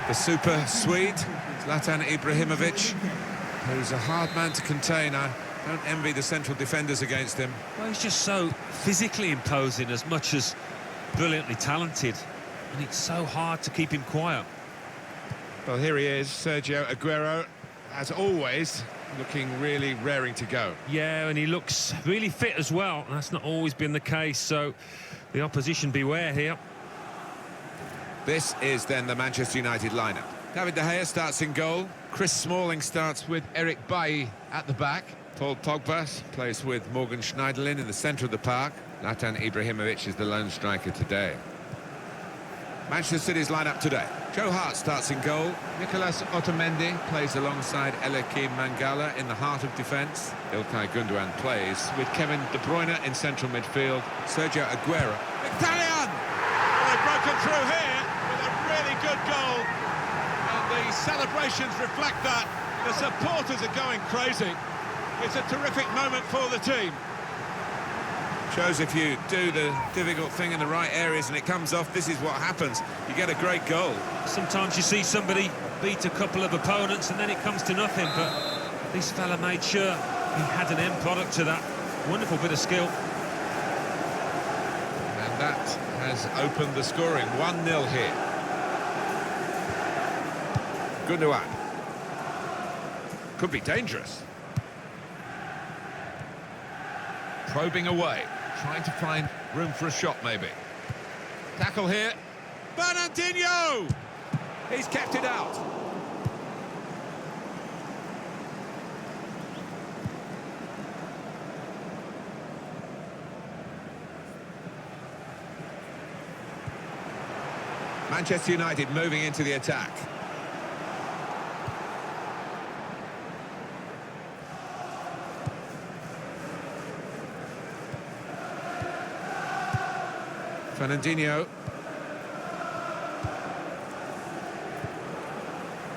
The super Swede, Zlatan Ibrahimovic, who's a hard man to contain. I don't envy the central defenders against him. Well, he's just so physically imposing as much as brilliantly talented. And it's so hard to keep him quiet. Well, here he is, Sergio Aguero, as always, looking really raring to go. Yeah, and he looks really fit as well. That's not always been the case, so the opposition beware here. This is then the Manchester United lineup. David De Gea starts in goal. Chris Smalling starts with Eric Bailly at the back. Paul Pogba plays with Morgan Schneiderlin in the centre of the park. Zlatan Ibrahimovic is the lone striker today. Manchester City's lineup today. Joe Hart starts in goal. Nicolas Otamendi plays alongside Eleki Mangala in the heart of defence. Ilkay Gundogan plays with Kevin De Bruyne in central midfield. Sergio Aguero. Mkhitryan! Well, they've broken through here with a really good goal. And the celebrations reflect that. The supporters are going crazy. It's a terrific moment for the team. Shows if you do the difficult thing in the right areas and it comes off, this is what happens. You get a great goal. Sometimes you see somebody beat a couple of opponents and then it comes to nothing, but this fella made sure he had an end product to that. Wonderful bit of skill. And that has opened the scoring. 1-0 here. Gundogan. Could be dangerous. Probing away. Trying to find room for a shot, maybe. Tackle here. Bernardinho! He's kept it out. Manchester United moving into the attack. Fernandinho.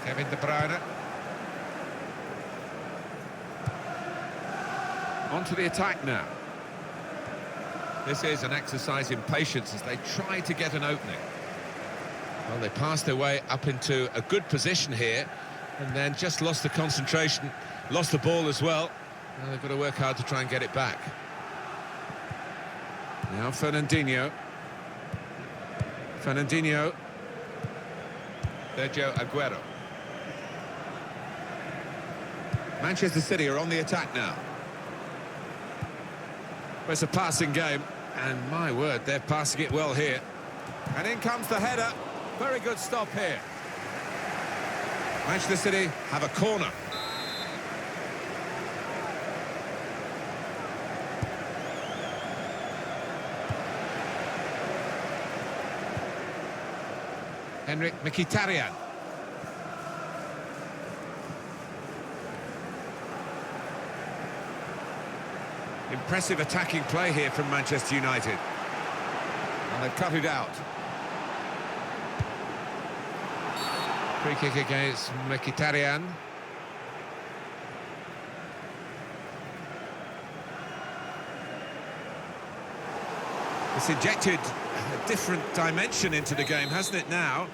Kevin De Bruyne. On to the attack now. This is an exercise in patience as they try to get an opening. Well, they passed their way up into a good position here and then just lost the concentration, lost the ball as well. Now they've got to work hard to try and get it back. Now Fernandinho. Fernandinho. Sergio Aguero. Manchester City are on the attack now. Well, it's a passing game, and my word, they're passing it well here. And in comes the header. Very good stop here. Manchester City have a corner. Henrik Mkhitryan. Impressive attacking play here from Manchester United. And they've cut it out. Free kick against Mkhitryan. It's injected a different dimension into the game, hasn't it now?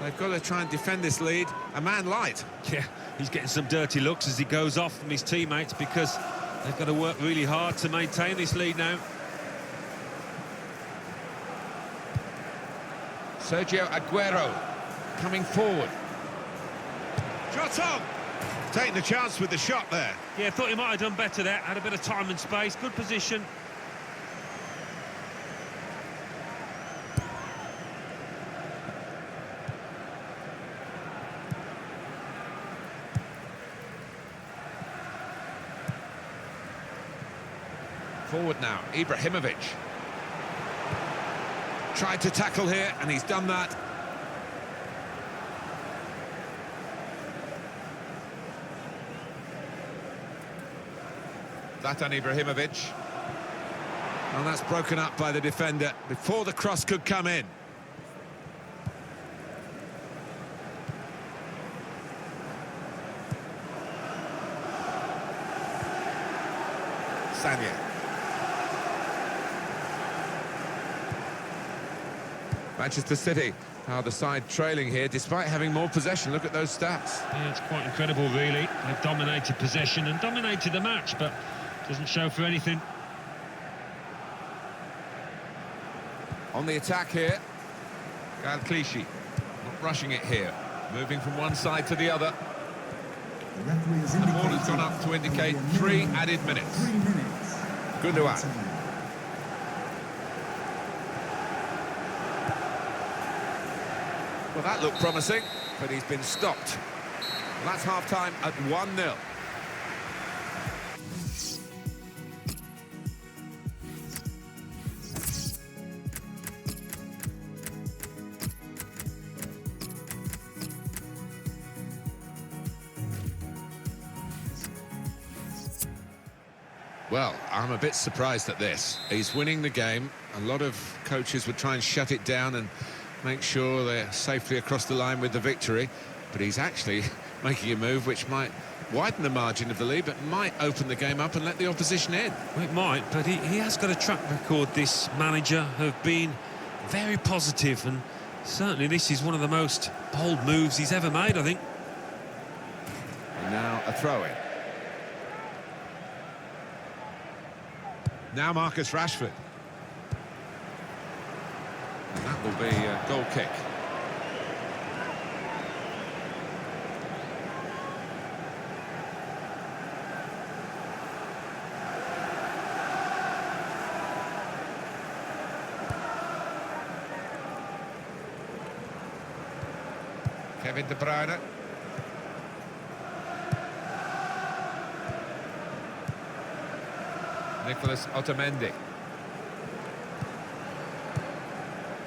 They've got to try and defend this lead. A man light. Yeah, he's getting some dirty looks as he goes off from his teammates because they've got to work really hard to maintain this lead now. Sergio Aguero coming forward. Shot on! Taking the chance with the shot there. Yeah, thought he might have done better there. Had a bit of time and space. Good position. Forward now, Ibrahimovic. Tried to tackle here, and he's done that. Zlatan Ibrahimovic. And that's broken up by the defender before the cross could come in. Sanya. Manchester City How the side trailing here, despite having more possession. Look at those stats. Yeah, it's quite incredible, really. They've dominated possession and dominated the match, but doesn't show for anything. On the attack here, Clichy, not rushing it here, moving from one side to the other. The ball has gone up to indicate 3 added minutes. 3 minutes. Gundogan. Well, that looked promising, but he's been stopped. That's half-time at 1-0. Well, I'm a bit surprised at this. He's winning the game. A lot of coaches would try and shut it down and make sure they're safely across the line with the victory. But he's actually making a move which might widen the margin of the lead, but might open the game up and let the opposition in. Well, it might, but he has got a track record, this manager, of being very positive, and certainly this is one of the most bold moves he's ever made, I think. And now a throw-in. Now Marcus Rashford. And that will be a goal kick. Kevin De Bruyne. Nicholas Otamendi.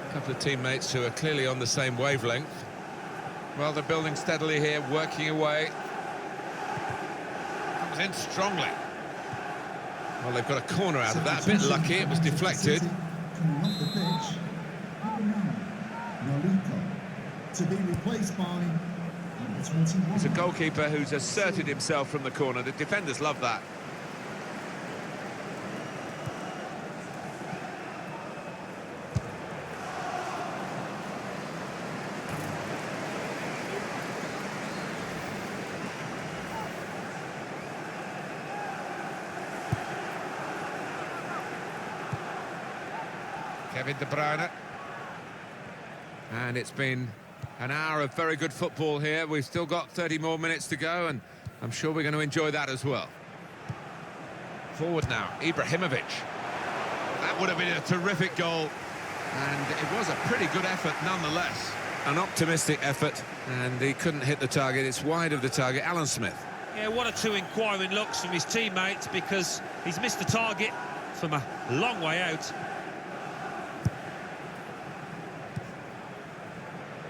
A couple of teammates who are clearly on the same wavelength. Well, they're building steadily here, working away. Comes in strongly. Well, they've got a corner out of that. A bit lucky, it was deflected. Coming off the pitch, to be replaced by number 21. He's a goalkeeper who's asserted himself from the corner. The defenders love that. Kevin De Bruyne. And it's been an hour of very good football here. We've still got 30 more minutes to go, and I'm sure we're going to enjoy that as well. Forward now, Ibrahimovic. That would have been a terrific goal, and it was a pretty good effort nonetheless. An optimistic effort, and he couldn't hit the target. It's wide of the target. Alan Smith. Yeah, one or two inquiring looks from his teammates because he's missed the target from a long way out.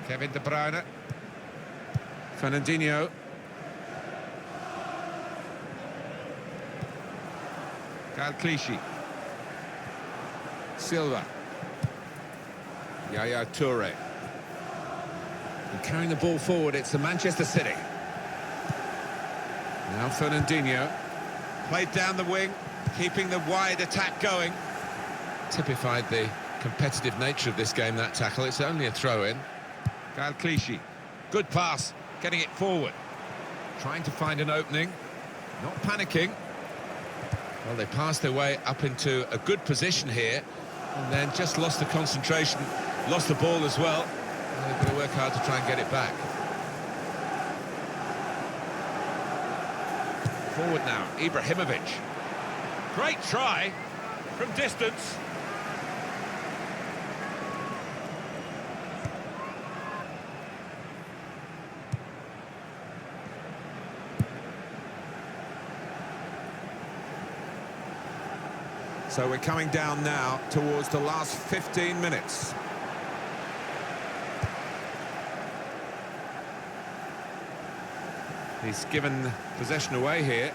Kevin De Bruyne. Fernandinho. Clichy. Silva. Yaya Toure. And carrying the ball forward, it's the Manchester City. Now Fernandinho. Played down the wing, keeping the wide attack going. Typified the competitive nature of this game, that tackle. It's only a throw-in. Clichy, good pass, getting it forward, trying to find an opening, not panicking. Well, they passed their way up into a good position here, and then just lost the concentration, lost the ball as well. Well, they've got to work hard to try and get it back. Forward now, Ibrahimovic. Great try from distance. So we're coming down now towards the last 15 minutes. He's given possession away here.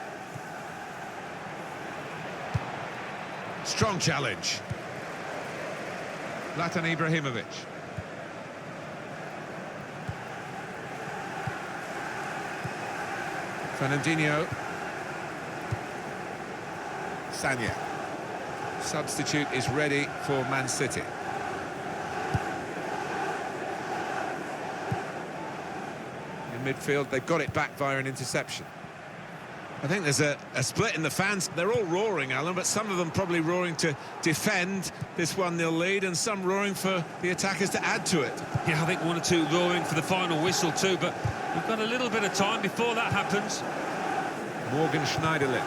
Strong challenge. Zlatan Ibrahimovic. Fernandinho. Sanya. Substitute is ready for Man City. midfield. They've got it back via an interception. I think there's a split in the fans. They're all roaring, Alan, but some of them probably roaring to defend this 1-0 lead, and some roaring for the attackers to add to it. Yeah, I think one or two roaring for the final whistle too, but we've got a little bit of time before that happens. Morgan Schneiderlin.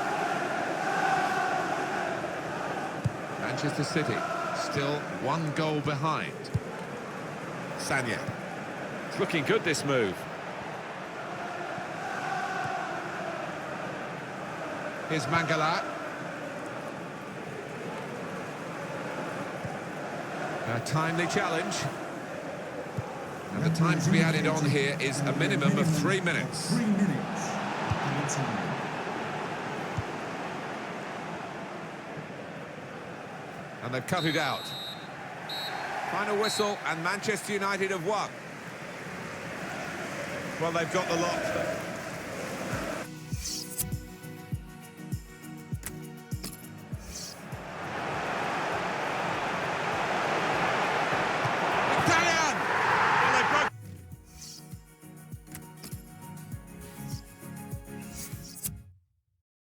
Manchester City still 1 goal behind. Sagna. It's looking good, this move. Here's Mangala. A timely challenge. And the time to be added on here is a minimum of 3 minutes. 3 minutes. Added time. And they've cut it out. Final whistle, and Manchester United have won. Well, they've got the lot.